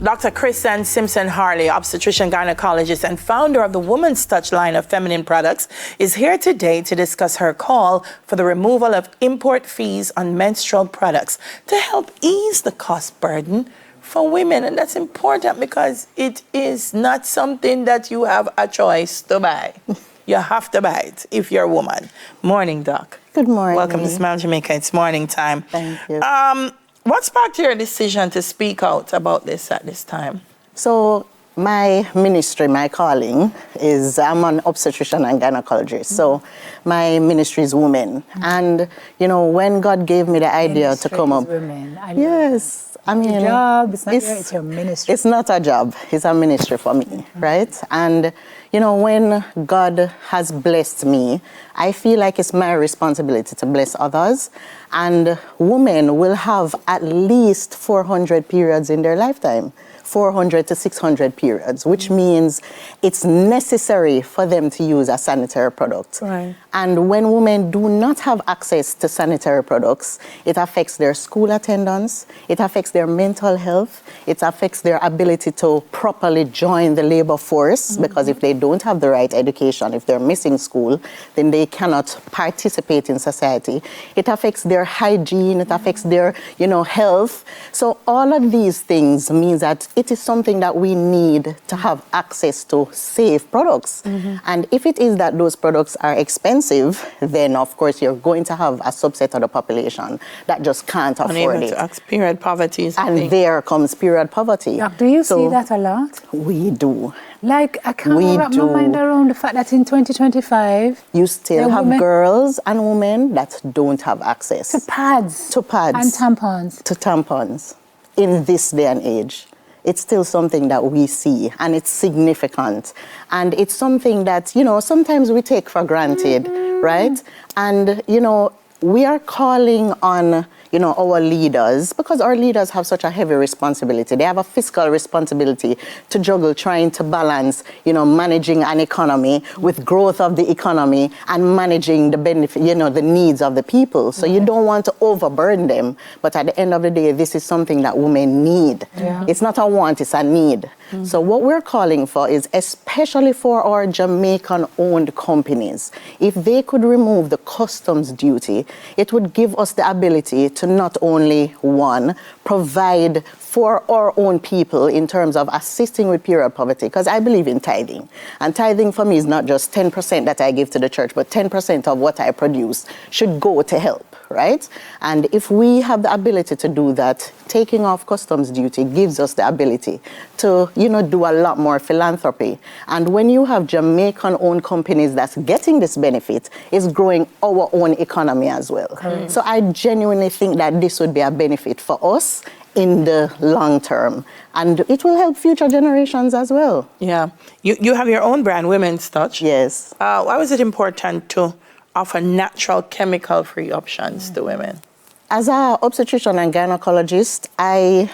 Dr. Kristen Simpson-Harley, obstetrician gynecologist and founder of the Woman's Touch line of feminine products, is here today to discuss her call for the removal of import fees on menstrual products to help ease the cost burden for women. And that's important because it is not something that you have a choice to buy. You have to buy it if you're a woman. Morning, Doc. Good morning. Welcome to Smile Jamaica. It's morning time. Thank you. What sparked your decision to speak out about this at this time? So my ministry, my calling is I'm an obstetrician and gynecologist. So my ministry is women. And, you know, when God gave me the idea to come up. Women. Yes. I mean, your job, it's your ministry. It's not a job. It's a ministry for me, right? And, you know, when God has blessed me, I feel like it's my responsibility to bless others. And women will have at least 400 periods in their lifetime. 400 to 600 periods, which means it's necessary for them to use a sanitary product. Right. And when women do not have access to sanitary products, it affects their school attendance, it affects their mental health, it affects their ability to properly join the labor force, because if they don't have the right education, if they're missing school, then they cannot participate in society. It affects their hygiene, it affects their, you know, health. So all of these things means that it is something that we need to have access to safe products. And if it is that those products are expensive, then of course you're going to have a subset of the population that just can't afford it. Period poverty is and there comes period poverty. Do you see that a lot? We do. Like, I can't wrap my mind around the fact that in 2025... You still have girls and women that don't have access. To pads. To pads. And tampons. To tampons. In this day and age. It's still something that we see, and it's significant. And it's something that, you know, sometimes we take for granted, right? And, you know, we are calling on, you know, our leaders, because our leaders have such a heavy responsibility. They have a fiscal responsibility to juggle trying to balance, you know, managing an economy with growth of the economy and managing the benefit, you know, the needs of the people. So you don't want to overburden them. But at the end of the day, this is something that women need. It's not a want, it's a need. So what we're calling for is, especially for our Jamaican-owned companies, if they could remove the customs duty, it would give us the ability to not only, one, provide for our own people in terms of assisting with period poverty, because I believe in tithing. And tithing for me is not just 10% that I give to the church, but 10% of what I produce should go to help, right? And if we have the ability to do that, taking off customs duty gives us the ability to, you know, do a lot more philanthropy. And when you have Jamaican-owned companies that's getting this benefit, it's growing our own economy as well. So I genuinely think that this would be a benefit for us in the long term, and it will help future generations as well. Yeah. You have your own brand, Women's Touch. Yes. Why was it important to offer natural, chemical-free options to women? As an obstetrician and gynecologist, I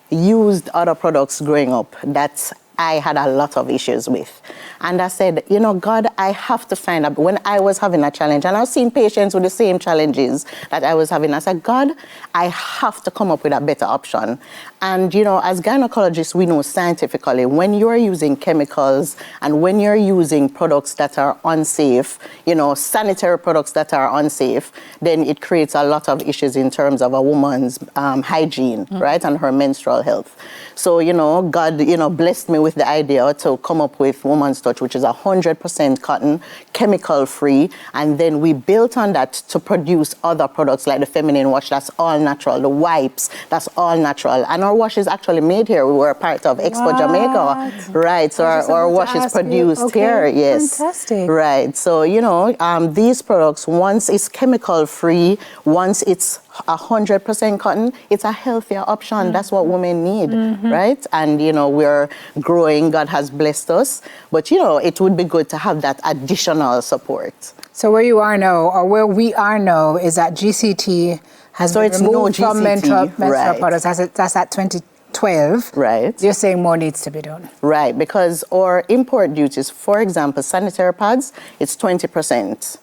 used other products growing up that I had a lot of issues with. And I said, you know, God, I have to find out. When I was having a challenge, and I was seeing patients with the same challenges that I was having, I said, God, I have to come up with a better option. And, you know, as gynecologists, we know scientifically, when you're using chemicals and when you're using products that are unsafe, you know, sanitary products that are unsafe, then it creates a lot of issues in terms of a woman's hygiene, right, and her menstrual health. So, you know, God, you know, blessed me with the idea to come up with Woman's Touch, which is 100% cotton, chemical-free, and then we built on that to produce other products like the feminine wash, that's all natural, the wipes, that's all natural. And our wash is actually made here. We were a part of Expo Jamaica, right? So our wash is produced here, yes. Fantastic. Right, so, you know, these products, once it's chemical-free, once it's 100% cotton, it's a healthier option. That's what women need, right? And, you know, we're growing. God has blessed us. But, you know, it would be good to have that additional support. So where you are now, or where we are now, is that GCT has been removed from menstrual products. That's at 2012. Right. You're saying more needs to be done. Right, because our import duties, for example, sanitary pads, it's 20%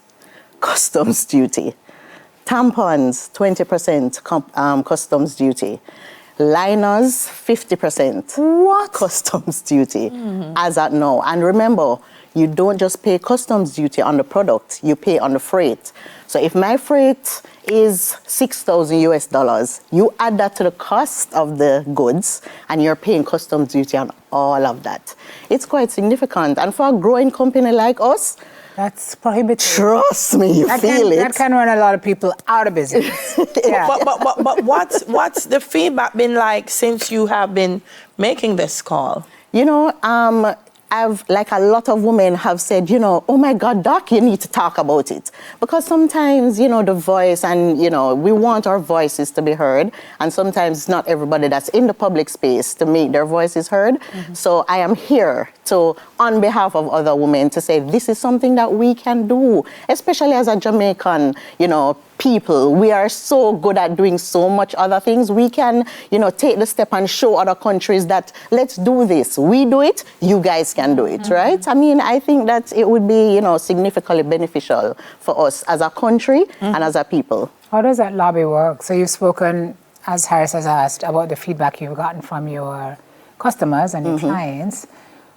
customs duty. Tampons, 20% customs duty. Liners, 50%. What? Customs duty as at now. And remember, you don't just pay customs duty on the product, you pay on the freight. So if my freight is $6,000 US, you add that to the cost of the goods and you're paying customs duty on all of that. It's quite significant. And for a growing company like us, that's prohibitive. Trust me, you feel it. That can run a lot of people out of business. Yeah. But what's the feedback been like since you have been making this call? You know, I've, like a lot of women have said, you know, oh my God, Doc, you need to talk about it. Because sometimes, you know, the voice and, you know, we want our voices to be heard. And sometimes it's not everybody that's in the public space to make their voices heard. So I am here to, on behalf of other women, to say this is something that we can do, especially as a Jamaican, you know, people. We are so good at doing so much other things. We can, you know, take the step and show other countries that let's do this. We do it, you guys can do it, right? I mean, I think that it would be, you know, significantly beneficial for us as a country and as a people. How does that lobby work? So you've spoken, as Harris has asked, about the feedback you've gotten from your customers and your clients.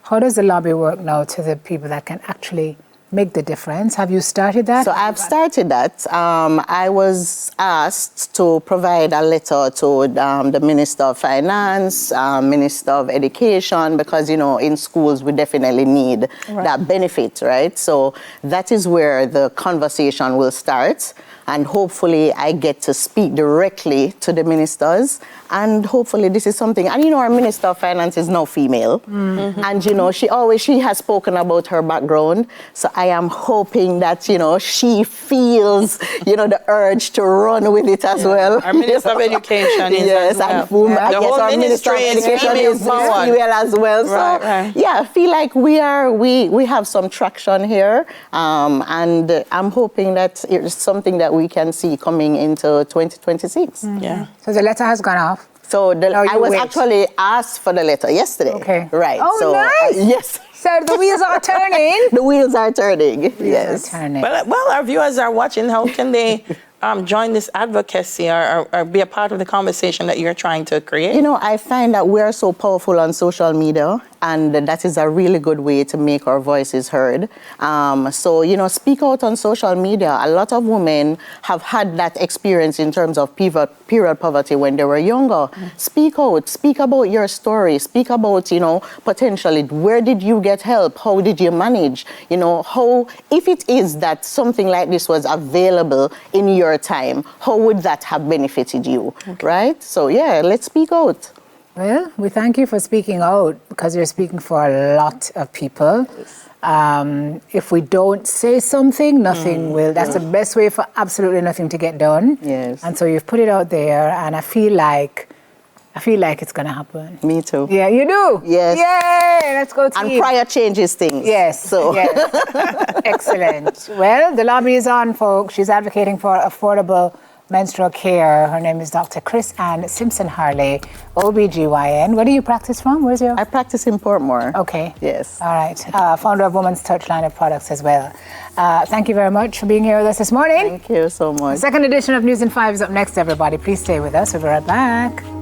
How does the lobby work now to the people that can actually make the difference? Have you started that? So I've started that. I was asked to provide a letter to the Minister of Finance, Minister of Education, because, you know, in schools we definitely need that benefit, right? So that is where the conversation will start. And hopefully I get to speak directly to the ministers. And hopefully this is something, and you know, our Minister of Finance is now female. And you know, she has spoken about her background. So I am hoping that, you know, she feels, you know, the urge to run with it as well. Our Minister of Education is yes, and the whole our Minister of Education is female as well. So yeah, I feel like we have some traction here. And I'm hoping that it's something that we can see coming into 2026. Yeah. So the letter has gone off. So I was actually asked for the letter yesterday. Okay. Right. Oh, so, nice. Yes. So the wheels are turning. The wheels are turning. Yes. Well, our viewers are watching. How can they join this advocacy or be a part of the conversation that you're trying to create? You know, I find that we are so powerful on social media, and that is a really good way to make our voices heard. So, you know, speak out on social media. A lot of women have had that experience in terms of period poverty when they were younger. Speak out, speak about your story, speak about, you know, potentially where did you get help? How did you manage? You know, how, if it is that something like this was available in your time, how would that have benefited you, right? So yeah, let's speak out. Well, we thank you for speaking out because you're speaking for a lot of people. If we don't say something, nothing will. That's the best way for absolutely nothing to get done. Yes. And so you've put it out there, and I feel like it's going to happen. Me too. Yeah, you do? Yes. Yay! Let's go team. And prior changes things. Yes. So. Yes. Excellent. Well, the lobby is on, folks. She's advocating for affordable menstrual care. Her name is Dr. Chris Ann Simpson-Harley, OBGYN. Where do you practice from? Where's your... I practice in Portmore. Okay. Yes. All right. Founder of Women's Touch line of products as well. Thank you very much for being here with us this morning. Thank you so much. The second edition of News in 5 is up next, everybody. Please stay with us. We'll be right back.